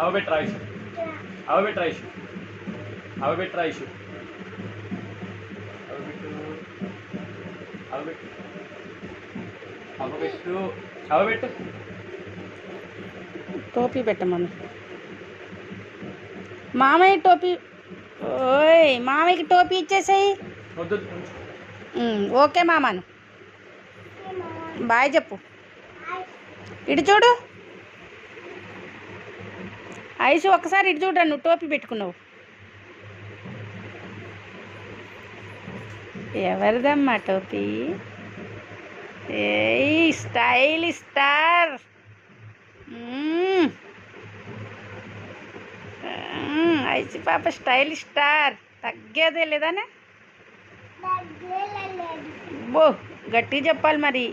అవబెట్టు రాయిషు, అవబెట్టు రాయిషు, అవబెట్టు రాయిషు, అవబెట్టు, అవబెట్టు, అవబెట్టు, అవబెట్టు. టోపీ పెట్ట మమ్మీ. మామయ్య టోపీ. ఓయ్ మామయ్యకి టోపీ ఇచ్చేసాయి. వద్దు. ఓకే మామను బాయ్ చెప్పు. ఇటు చూడు ఐసు, ఒక్కసారి ఇటు చూడ, నువ్వు టోపీ పెట్టుకున్నావు. ఎవరిదమ్మా టోపీ? ఏ స్టైల్ స్టార్. ఐసి పాప స్టైల్ స్టార్, తగ్గేదే లేదానే. బో గట్టి చెప్పాలి మరి.